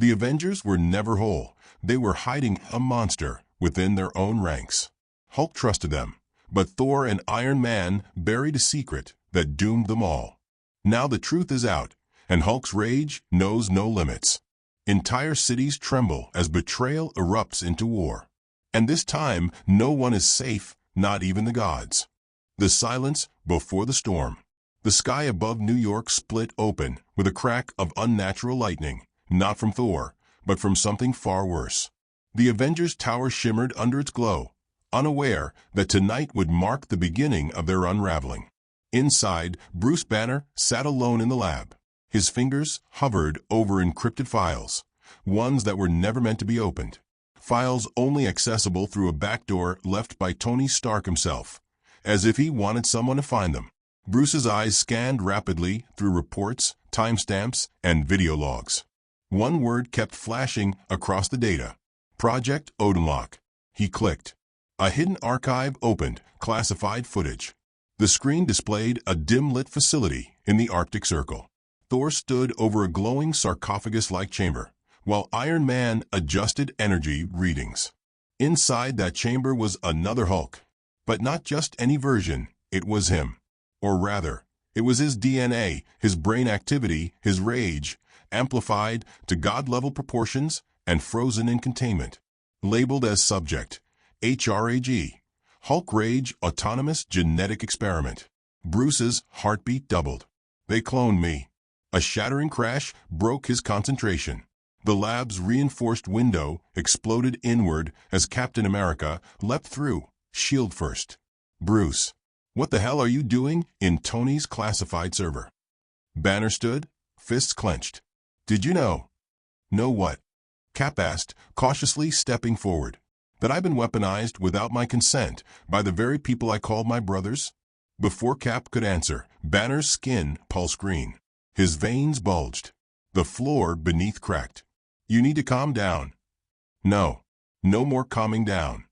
The Avengers were never whole. They were hiding a monster within their own ranks. Hulk trusted them, but Thor and Iron Man buried a secret that doomed them all. Now the truth is out, and Hulk's rage knows no limits. Entire cities tremble as betrayal erupts into war. And this time, no one is safe, not even the gods. The silence before the storm. The sky above New York split open with a crack of unnatural lightning, not from Thor, but from something far worse. The Avengers Tower shimmered under its glow, unaware that tonight would mark the beginning of their unraveling. Inside, Bruce Banner sat alone in the lab. His fingers hovered over encrypted files, ones that were never meant to be opened. Files only accessible through a backdoor left by Tony Stark himself, as if he wanted someone to find them. Bruce's eyes scanned rapidly through reports, timestamps, and video logs. One word kept flashing across the data. Project Odinlock. He clicked. A hidden archive opened, classified footage. The screen displayed a dim-lit facility in the Arctic Circle. Thor stood over a glowing sarcophagus-like chamber, while Iron Man adjusted energy readings. Inside that chamber was another Hulk. But not just any version, it was him. Or rather, it was his DNA, his brain activity, his rage, amplified to god-level proportions and frozen in containment. Labeled as Subject, HRAG, Hulk Rage Autonomous Genetic Experiment. Bruce's heartbeat doubled. They cloned me. A shattering crash broke his concentration. The lab's reinforced window exploded inward as Captain America leapt through, shield first. Bruce, what the hell are you doing in Tony's classified server? Banner stood, fists clenched. Did you know? Know what? Cap asked, cautiously stepping forward. That I've been weaponized without my consent by the very people I called my brothers? Before Cap could answer, Banner's skin pulsed green. His veins bulged. The floor beneath cracked. You need to calm down. No. No more calming down.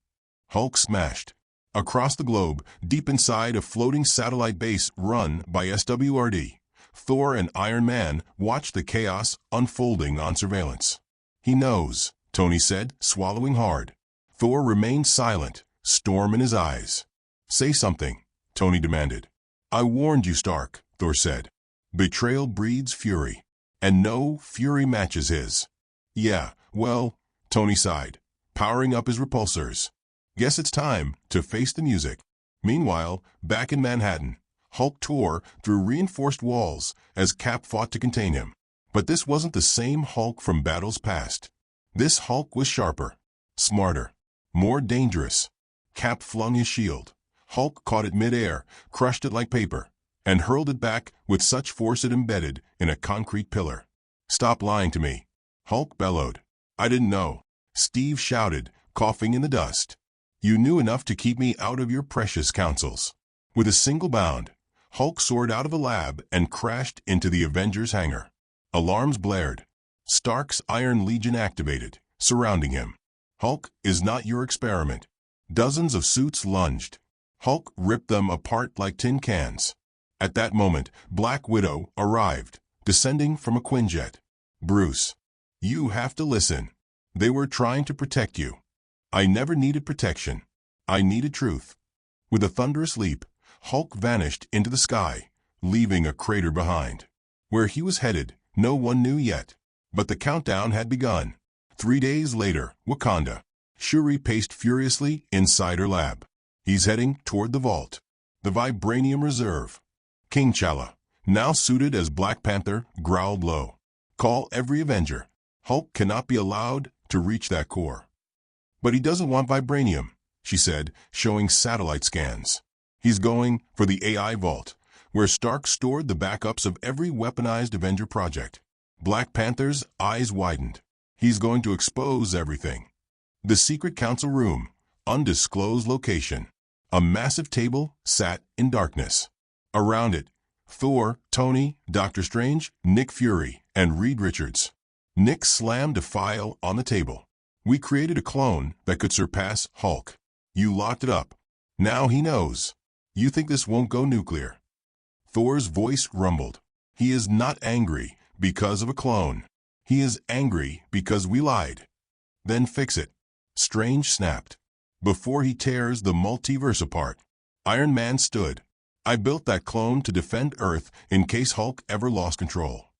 Hulk smashed. Across the globe, deep inside a floating satellite base run by SWRD, Thor and Iron Man watched the chaos unfolding on surveillance. He knows, Tony said, swallowing hard. Thor remained silent, storm in his eyes. Say something, Tony demanded. I warned you, Stark, Thor said. Betrayal breeds fury, and no fury matches his. Yeah, well, Tony sighed, powering up his repulsors. Guess it's time to face the music. Meanwhile, back in Manhattan, Hulk tore through reinforced walls as Cap fought to contain him. But this wasn't the same Hulk from battles past. This Hulk was sharper, smarter, more dangerous. Cap flung his shield. Hulk caught it mid-air, crushed it like paper, and hurled it back with such force it embedded in a concrete pillar. Stop lying to me, Hulk bellowed. I didn't know, Steve shouted, coughing in the dust. You knew enough to keep me out of your precious councils. With a single bound, Hulk soared out of a lab and crashed into the Avengers hangar. Alarms blared. Stark's Iron Legion activated, surrounding him. Hulk is not your experiment. Dozens of suits lunged. Hulk ripped them apart like tin cans. At that moment, Black Widow arrived, descending from a Quinjet. Bruce, you have to listen. They were trying to protect you. I never needed protection. I needed truth. With a thunderous leap, Hulk vanished into the sky, leaving a crater behind. Where he was headed, no one knew yet. But the countdown had begun. 3 days later, Wakanda. Shuri paced furiously inside her lab. He's heading toward the vault. The Vibranium Reserve. King T'Challa, now suited as Black Panther, growled low. Call every Avenger. Hulk cannot be allowed to reach that core. But he doesn't want Vibranium, she said, showing satellite scans. He's going for the AI vault, where Stark stored the backups of every weaponized Avenger project. Black Panther's eyes widened. He's going to expose everything. The secret council room, undisclosed location. A massive table sat in darkness. Around it, Thor, Tony, Doctor Strange, Nick Fury, and Reed Richards. Nick slammed a file on the table. We created a clone that could surpass Hulk. You locked it up. Now he knows. You think this won't go nuclear? Thor's voice rumbled. He is not angry because of a clone. He is angry because we lied. Then fix it. Strange snapped. Before he tears the multiverse apart. Iron Man stood. I built that clone to defend Earth in case Hulk ever lost control.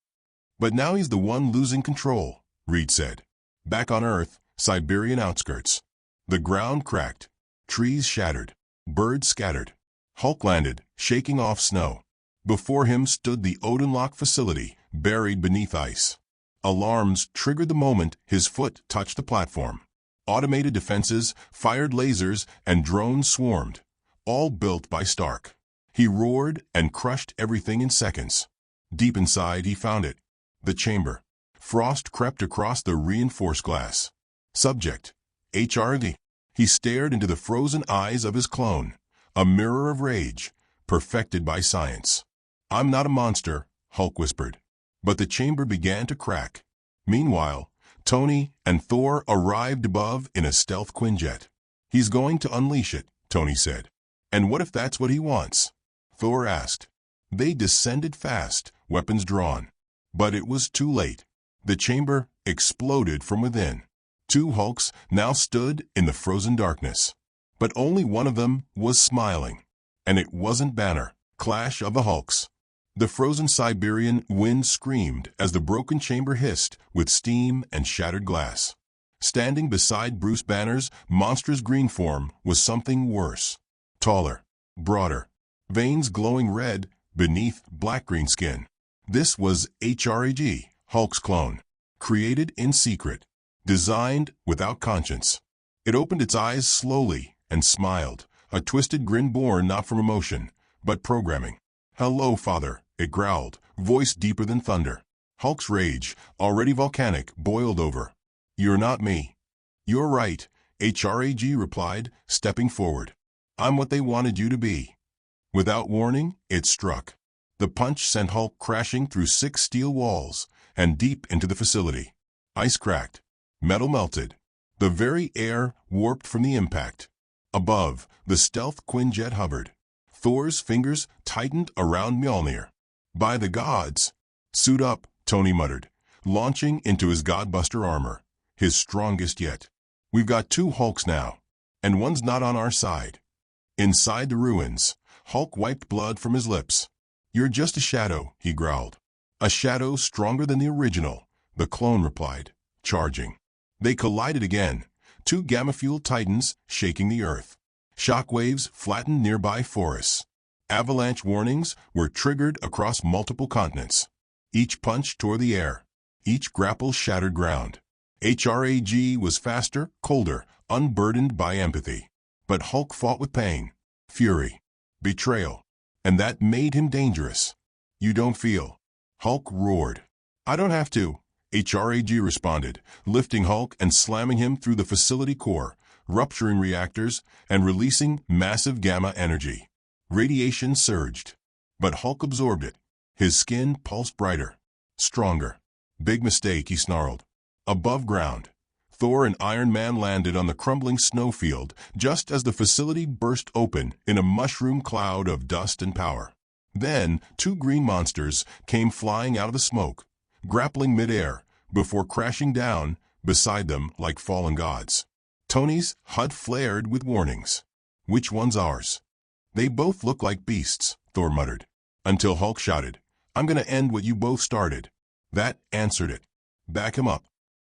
But now he's the one losing control, Reed said. Back on Earth, Siberian outskirts. The ground cracked. Trees shattered. Birds scattered. Hulk landed, shaking off snow. Before him stood the Odinlock facility, buried beneath ice. Alarms triggered the moment his foot touched the platform. Automated defenses, fired lasers, and drones swarmed, all built by Stark. He roared and crushed everything in seconds. Deep inside, he found it. The chamber. Frost crept across the reinforced glass. Subject. HRD. He stared into the frozen eyes of his clone, a mirror of rage, perfected by science. I'm not a monster, Hulk whispered. But the chamber began to crack. Meanwhile, Tony and Thor arrived above in a stealth Quinjet. He's going to unleash it, Tony said. And what if that's what he wants? Thor asked. They descended fast, weapons drawn. But it was too late. The chamber exploded from within. Two Hulks now stood in the frozen darkness. But only one of them was smiling. And it wasn't Banner. Clash of the Hulks. The frozen Siberian wind screamed as the broken chamber hissed with steam and shattered glass. Standing beside Bruce Banner's monstrous green form was something worse. Taller, broader, veins glowing red beneath black-green skin. This was HRAG, Hulk's clone, created in secret, designed without conscience. It opened its eyes slowly and smiled, a twisted grin born not from emotion, but programming. Hello, Father, it growled, voice deeper than thunder. Hulk's rage, already volcanic, boiled over. You're not me. You're right, HRAG replied, stepping forward. I'm what they wanted you to be. Without warning, it struck. The punch sent Hulk crashing through 6 steel walls and deep into the facility. Ice cracked. Metal melted. The very air warped from the impact. Above, the stealth Quinjet hovered. Thor's fingers tightened around Mjolnir. By the gods! Suit up, Tony muttered, launching into his Godbuster armor, his strongest yet. We've got 2 Hulks now, and one's not on our side. Inside the ruins, Hulk wiped blood from his lips. You're just a shadow, he growled. A shadow stronger than the original, the clone replied, charging. They collided again, 2 gamma-fueled titans shaking the earth. Shockwaves flattened nearby forests. Avalanche warnings were triggered across multiple continents. Each punch tore the air. Each grapple shattered ground. HRAG was faster, colder, unburdened by empathy. But Hulk fought with pain, fury, betrayal. And that made him dangerous. You don't feel. Hulk roared. I don't have to, HRAG responded, lifting Hulk and slamming him through the facility core, rupturing reactors and releasing massive gamma energy. Radiation surged. But Hulk absorbed it. His skin pulsed brighter, stronger. Big mistake, he snarled. Above ground, Thor and Iron Man landed on the crumbling snowfield just as the facility burst open in a mushroom cloud of dust and power. Then 2 green monsters came flying out of the smoke, grappling midair before crashing down beside them like fallen gods. Tony's HUD flared with warnings. Which one's ours? They both look like beasts, Thor muttered, until Hulk shouted, I'm gonna end what you both started. That answered it. Back him up.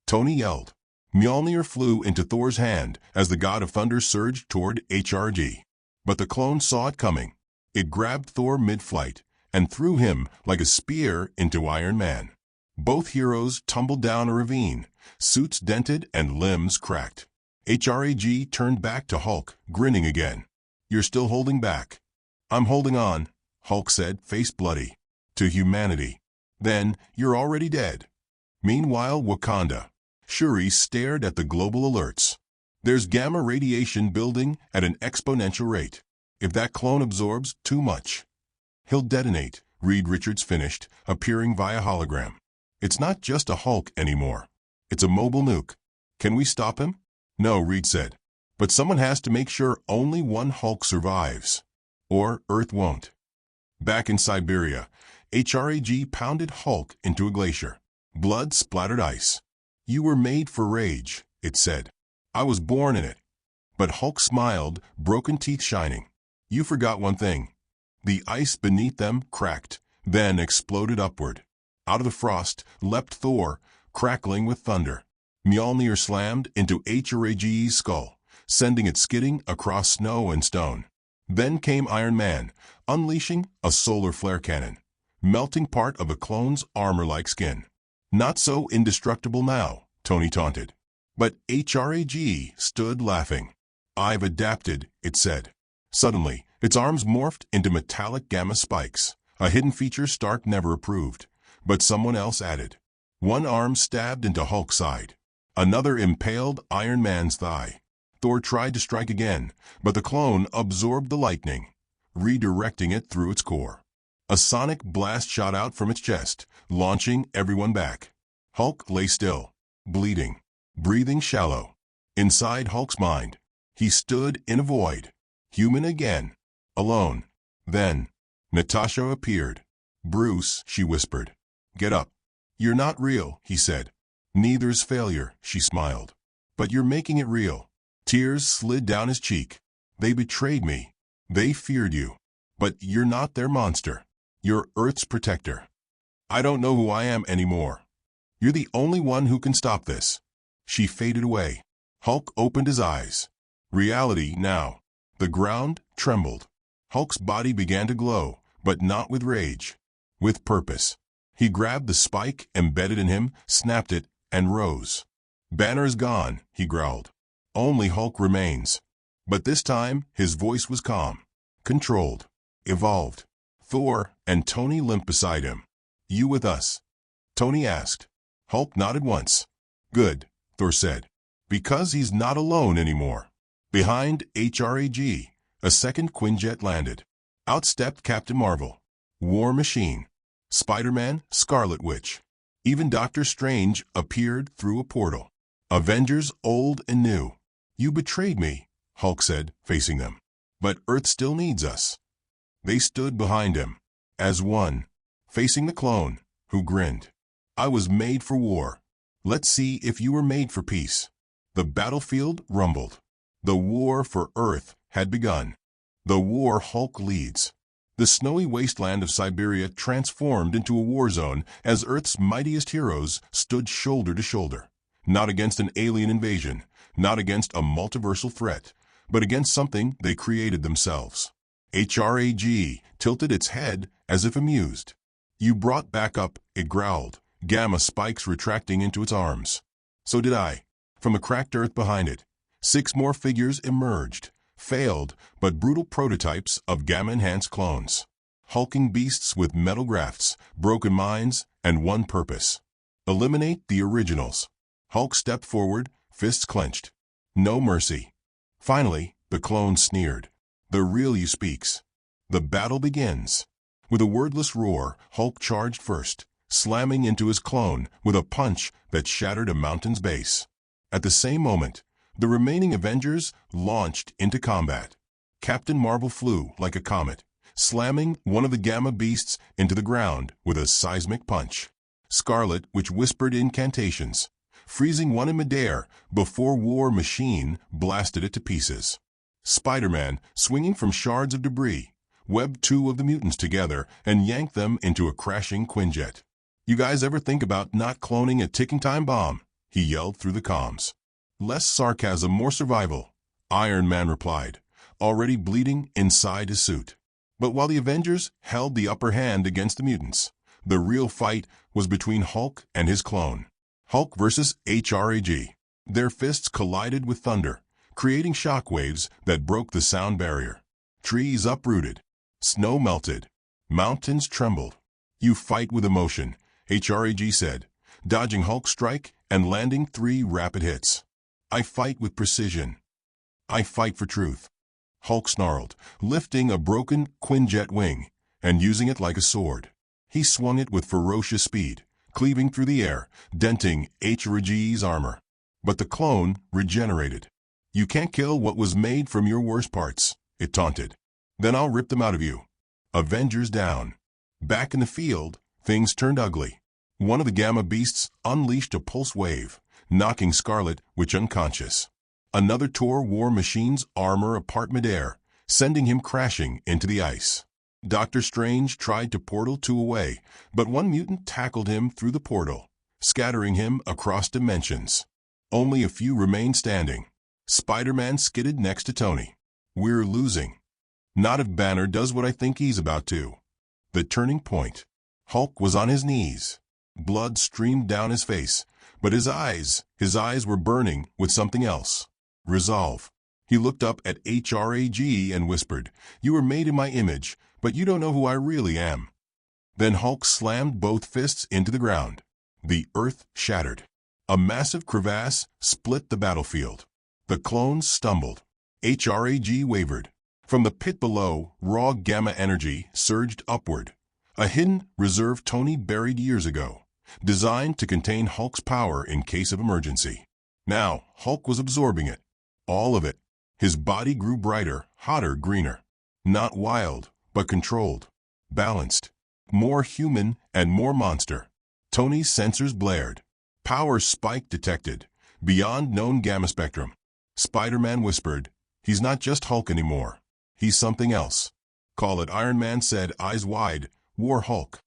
Tony yelled. Mjolnir flew into Thor's hand as the god of thunder surged toward HRG. But the clone saw it coming. It grabbed Thor mid-flight and threw him like a spear into Iron Man. Both heroes tumbled down a ravine, suits dented and limbs cracked. HRAG turned back to Hulk, grinning again. You're still holding back. I'm holding on, Hulk said, face bloody. To humanity. Then you're already dead. Meanwhile, Wakanda. Shuri stared at the global alerts. There's gamma radiation building at an exponential rate. If that clone absorbs too much, he'll detonate, Reed Richards finished, appearing via hologram. It's not just a Hulk anymore. It's a mobile nuke. Can we stop him? No, Reed said. But someone has to make sure only one Hulk survives. Or Earth won't. Back in Siberia, HRAG pounded Hulk into a glacier. Blood splattered ice. You were made for rage, it said. I was born in it. But Hulk smiled, broken teeth shining. You forgot one thing. The ice beneath them cracked, then exploded upward. Out of the frost leapt Thor, crackling with thunder. Mjolnir slammed into Hrage's skull, sending it skidding across snow and stone. Then came Iron Man, unleashing a solar flare cannon, melting part of a clone's armor-like skin. Not so indestructible now, Tony taunted. But Hrag stood laughing. I've adapted, it said. Suddenly, its arms morphed into metallic gamma spikes, a hidden feature Stark never approved, but someone else added. One arm stabbed into Hulk's side. Another impaled Iron Man's thigh. Thor tried to strike again, but the clone absorbed the lightning, redirecting it through its core. A sonic blast shot out from its chest, launching everyone back. Hulk lay still, bleeding, breathing shallow. Inside Hulk's mind, he stood in a void, human again, alone. Then, Natasha appeared. Bruce, she whispered. Get up. You're not real, he said. Neither's failure, she smiled. But you're making it real. Tears slid down his cheek. They betrayed me. They feared you. But you're not their monster. You're Earth's protector. I don't know who I am anymore. You're the only one who can stop this. She faded away. Hulk opened his eyes. Reality now. The ground trembled. Hulk's body began to glow, but not with rage. With purpose. He grabbed the spike embedded in him, snapped it, and rose. Banner's gone, he growled. Only Hulk remains. But this time, his voice was calm, controlled, evolved. Thor and Tony limped beside him. You with us? Tony asked. Hulk nodded once. Good, Thor said. Because he's not alone anymore. Behind Hrag, a second Quinjet landed. Out stepped Captain Marvel, War Machine, Spider-Man, Scarlet Witch. Even Doctor Strange appeared through a portal. Avengers old and new. You betrayed me, Hulk said, facing them. But Earth still needs us. They stood behind him, as one, facing the clone, who grinned. I was made for war. Let's see if you were made for peace. The battlefield rumbled. The war for Earth had begun. The war Hulk leads. The snowy wasteland of Siberia transformed into a war zone as Earth's mightiest heroes stood shoulder to shoulder. Not against an alien invasion, not against a multiversal threat, but against something they created themselves. Hrag tilted its head as if amused. You brought back up, it growled, gamma spikes retracting into its arms. So did I. From the cracked earth behind it, 6 more figures emerged, failed but brutal prototypes of gamma-enhanced clones. Hulking beasts with metal grafts, broken minds, and one purpose. Eliminate the originals. Hulk stepped forward, fists clenched. No mercy. Finally, the clone sneered. The real you speaks. The battle begins. With a wordless roar, Hulk charged first, slamming into his clone with a punch that shattered a mountain's base. At the same moment, the remaining Avengers launched into combat. Captain Marvel flew like a comet, slamming one of the Gamma Beasts into the ground with a seismic punch. Scarlet Witch whispered incantations, freezing one in midair before War Machine blasted it to pieces. Spider-Man, swinging from shards of debris, webbed 2 of the mutants together and yanked them into a crashing Quinjet. You guys ever think about not cloning a ticking time bomb? He yelled through the comms. Less sarcasm, more survival, Iron Man replied, already bleeding inside his suit. But while the Avengers held the upper hand against the mutants, the real fight was between Hulk and his clone. Hulk versus Hrag. Their fists collided with thunder, creating shockwaves that broke the sound barrier. Trees uprooted. Snow melted. Mountains trembled. You fight with emotion, Hrag said, dodging Hulk's strike and landing 3 rapid hits. I fight with precision. I fight for truth. Hulk snarled, lifting a broken Quinjet wing and using it like a sword. He swung it with ferocious speed, cleaving through the air, denting Hrag's armor. But the clone regenerated. You can't kill what was made from your worst parts, it taunted. Then I'll rip them out of you. Avengers down. Back in the field, things turned ugly. One of the Gamma beasts unleashed a pulse wave, knocking Scarlet Witch unconscious. Another tore War Machine's armor apart midair, sending him crashing into the ice. Doctor Strange tried to portal 2 away, but one mutant tackled him through the portal, scattering him across dimensions. Only a few remained standing. Spider-Man skidded next to Tony. "We're losing. Not if Banner does what I think he's about to." The turning point. Hulk was on his knees. Blood streamed down his face, but his eyes were burning with something else. Resolve. He looked up at HRAG and whispered, "You were made in my image, but you don't know who I really am." Then Hulk slammed both fists into the ground. The earth shattered. A massive crevasse split the battlefield. The clones stumbled. HRAG wavered. From the pit below, raw gamma energy surged upward. A hidden reserve Tony buried years ago, designed to contain Hulk's power in case of emergency. Now, Hulk was absorbing it. All of it. His body grew brighter, hotter, greener. Not wild, but controlled. Balanced. More human and more monster. Tony's sensors blared. Power spike detected, beyond known gamma spectrum. Spider-Man whispered, "He's not just Hulk anymore. He's something else." "Call it," Iron Man said, eyes wide. "War Hulk."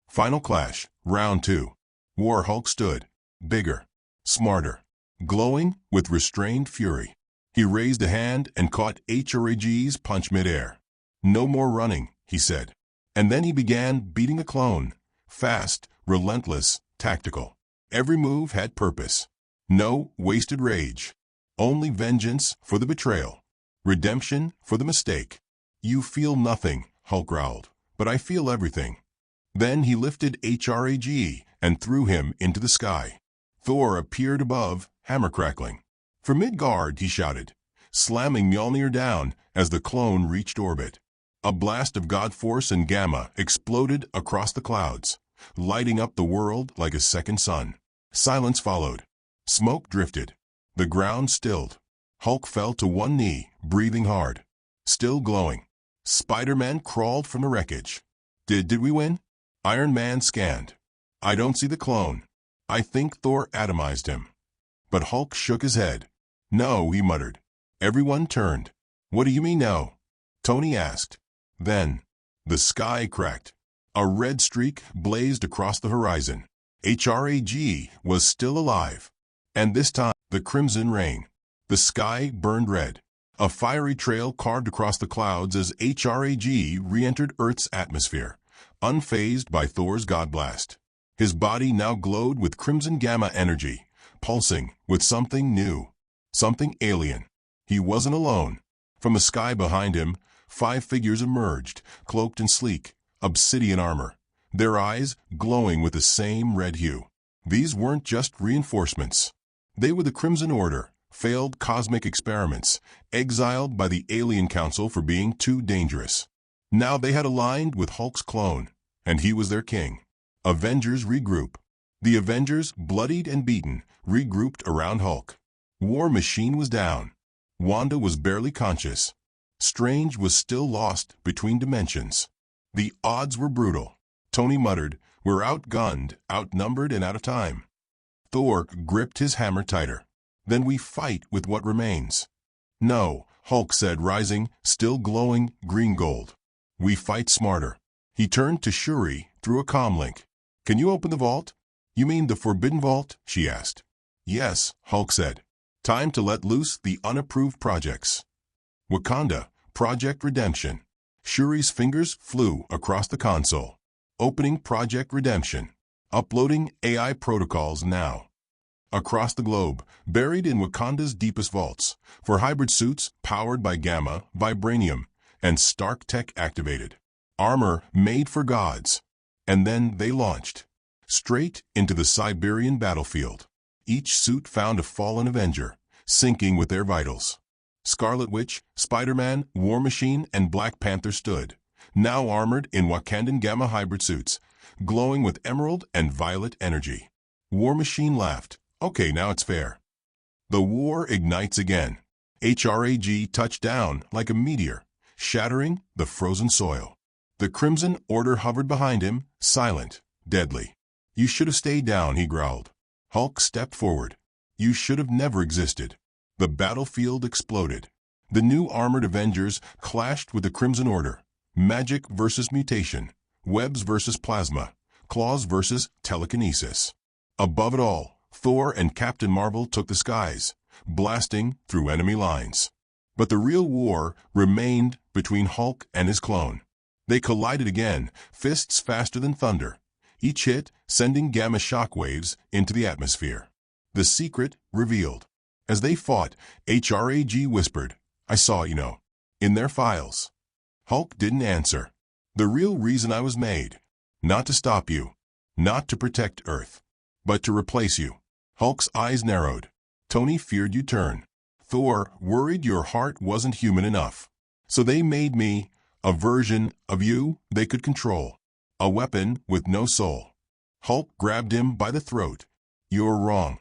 Final clash, round 2. War Hulk stood, bigger, smarter, glowing with restrained fury. He raised a hand and caught HRAG's punch midair. "No more running," he said. And then he began beating a clone. Fast, relentless, tactical. Every move had purpose. No wasted rage. Only vengeance for the betrayal. Redemption for the mistake. "You feel nothing," Hulk growled, "but I feel everything." Then he lifted HRAG and threw him into the sky. Thor appeared above, hammer crackling. "For Midgard," he shouted, slamming Mjolnir down as the clone reached orbit. A blast of God force and gamma exploded across the clouds, lighting up the world like a second sun. Silence followed. Smoke drifted. The ground stilled. Hulk fell to one knee, breathing hard. Still glowing. Spider-Man crawled from the wreckage. Did we win?" Iron Man scanned. "I don't see the clone. I think Thor atomized him." But Hulk shook his head. "No," he muttered. Everyone turned. "What do you mean no?" Tony asked. Then, the sky cracked. A red streak blazed across the horizon. HRAG was still alive. And this time, the crimson rain. The sky burned red. A fiery trail carved across the clouds as HRAG re-entered Earth's atmosphere, unfazed by Thor's God blast. His body now glowed with crimson gamma energy, pulsing with something new, something alien. He wasn't alone. From the sky behind him, 5 figures emerged, cloaked in sleek, obsidian armor, their eyes glowing with the same red hue. These weren't just reinforcements. They were the Crimson Order, failed cosmic experiments, exiled by the Alien Council for being too dangerous. Now they had aligned with Hulk's clone, and he was their king. Avengers regroup. The Avengers, bloodied and beaten, regrouped around Hulk. War Machine was down. Wanda was barely conscious. Strange was still lost between dimensions. The odds were brutal. Tony muttered, "We're outgunned, outnumbered, and out of time." Thor gripped his hammer tighter. "Then we fight with what remains." "No," Hulk said, rising, still glowing green-gold. "We fight smarter." He turned to Shuri through a comm link. "Can you open the vault?" "You mean the Forbidden Vault?" she asked. "Yes," Hulk said. "Time to let loose the unapproved projects." Wakanda, Project Redemption. Shuri's fingers flew across the console. Opening Project Redemption. Uploading AI protocols now. Across the globe, buried in Wakanda's deepest vaults, for hybrid suits powered by gamma, vibranium, and Stark tech activated. Armor made for gods. And then they launched. Straight into the Siberian battlefield. Each suit found a fallen Avenger, syncing with their vitals. Scarlet Witch, Spider-Man, War Machine, and Black Panther stood, now armored in Wakandan gamma hybrid suits, glowing with emerald and violet energy. War Machine laughed. "Okay, now it's fair." The war ignites again. HRAG touched down like a meteor, shattering the frozen soil. The Crimson Order hovered behind him, silent, deadly. You should have stayed down, he growled. Hulk stepped forward. You should have never existed. The battlefield exploded. The new armored Avengers clashed with the Crimson Order. Magic versus mutation. Webs versus plasma. Claws versus telekinesis. Above it all, Thor and Captain Marvel took the skies, blasting through enemy lines. But the real war remained between Hulk and his clone. They collided again, fists faster than thunder. Each hit sending gamma shockwaves into the atmosphere. The secret revealed. As they fought, HRAG whispered, I saw, in their files. Hulk didn't answer. The real reason I was made. Not to stop you. Not to protect Earth. But to replace you. Hulk's eyes narrowed. Tony feared you'd turn. Thor worried your heart wasn't human enough. So they made me a version of you they could control. A weapon with no soul. Hulk grabbed him by the throat. You're wrong.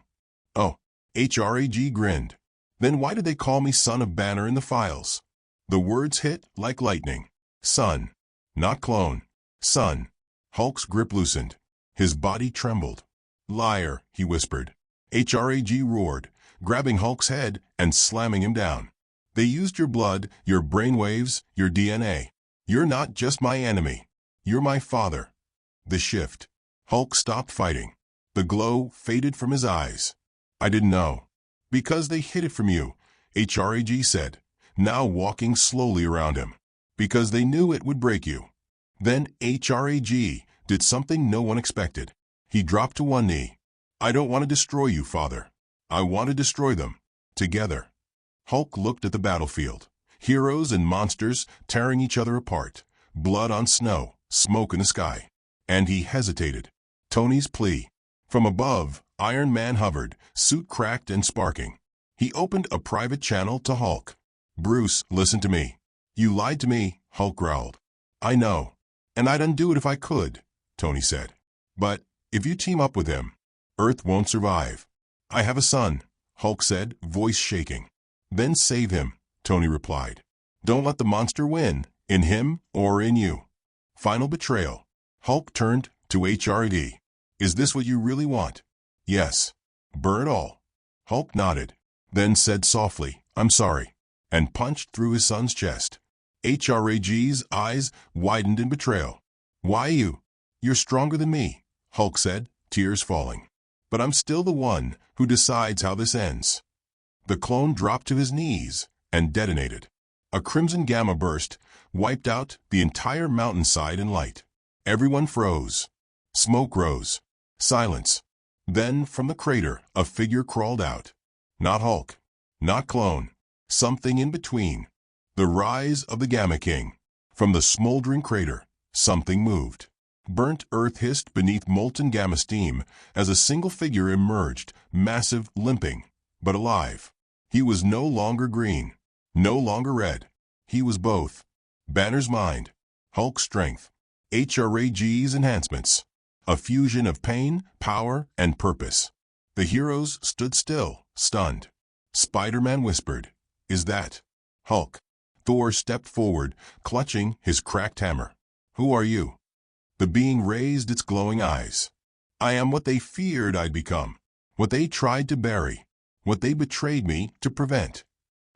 Oh, HRAG grinned. Then why did they call me Son of Banner in the files? The words hit like lightning. Son. Not clone. Son. Hulk's grip loosened. His body trembled. Liar, he whispered. HRAG roared, grabbing Hulk's head and slamming him down. They used your blood, your brainwaves, your DNA. You're not just my enemy. You're my father. The shift. Hulk stopped fighting. The glow faded from his eyes. I didn't know. Because they hid it from you, HRAG said, now walking slowly around him. Because they knew it would break you. Then HRAG did something no one expected. He dropped to one knee. I don't want to destroy you, Father. I want to destroy them. Together. Hulk looked at the battlefield. Heroes and monsters tearing each other apart. Blood on snow, smoke in the sky. And he hesitated. Tony's plea. From above, Iron Man hovered, suit cracked and sparking. He opened a private channel to Hulk. Bruce, listen to me. You lied to me, Hulk growled. I know. And I'd undo it if I could, Tony said. But if you team up with him, Earth won't survive. I have a son, Hulk said, voice shaking. Then save him, Tony replied. Don't let the monster win, in him or in you. Final betrayal. Hulk turned to HRD. Is this what you really want? Yes. Burn it all. Hulk nodded, then said softly, I'm sorry, and punched through his son's chest. HRAG's eyes widened in betrayal. Why you? You're stronger than me, Hulk said, tears falling. But I'm still the one who decides how this ends. The clone dropped to his knees and detonated. A crimson gamma burst wiped out the entire mountainside in light. Everyone froze. Smoke rose. Silence. Then from the crater a figure crawled out. Not Hulk. Not clone. Something in between. The rise of the Gamma King. From the smoldering crater, something moved. Burnt earth hissed beneath molten gamma steam as a single figure emerged, massive, limping, but alive. He was no longer green, no longer red. He was both. Banner's mind, Hulk's strength, HRAG's enhancements. A fusion of pain, power, and purpose. The heroes stood still, stunned. Spider-Man whispered, Is that Hulk? Thor stepped forward, clutching his cracked hammer. Who are you? The being raised its glowing eyes. I am what they feared I'd become, what they tried to bury, what they betrayed me to prevent.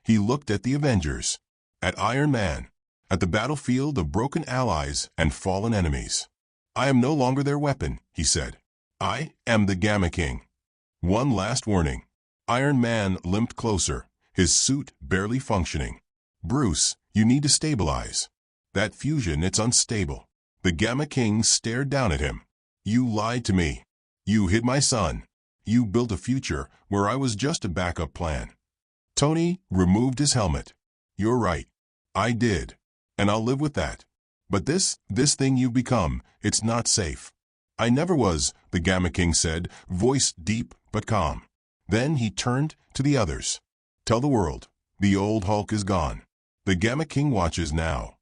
He looked at the Avengers, at Iron Man, at the battlefield of broken allies and fallen enemies. I am no longer their weapon, he said. I am the Gamma King. One last warning. Iron Man limped closer, his suit barely functioning. Bruce, you need to stabilize. That fusion, it's unstable. The Gamma King stared down at him. You lied to me. You hid my son. You built a future where I was just a backup plan. Tony removed his helmet. You're right. I did. And I'll live with that. But this thing you've become, it's not safe. I never was, the Gamma King said, voice deep but calm. Then he turned to the others. Tell the world, the old Hulk is gone. The Gamma King watches now.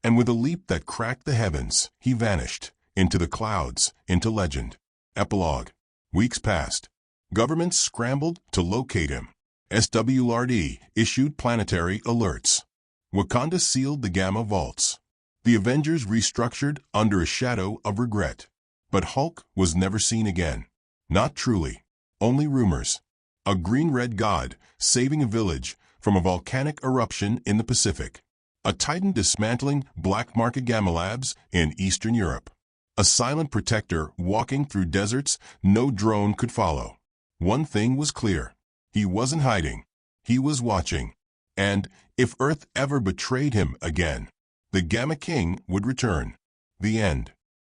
And with a leap that cracked the heavens, he vanished, into the clouds, into legend. Epilogue. Weeks passed. Governments scrambled to locate him. SWRD issued planetary alerts. Wakanda sealed the Gamma Vaults. The Avengers restructured under a shadow of regret. But Hulk was never seen again. Not truly. Only rumors. A green-red god saving a village from a volcanic eruption in the Pacific. A titan dismantling black market gamma labs in Eastern Europe. A silent protector walking through deserts no drone could follow. One thing was clear. He wasn't hiding. He was watching. And if Earth ever betrayed him again, the Gamma King would return. The end.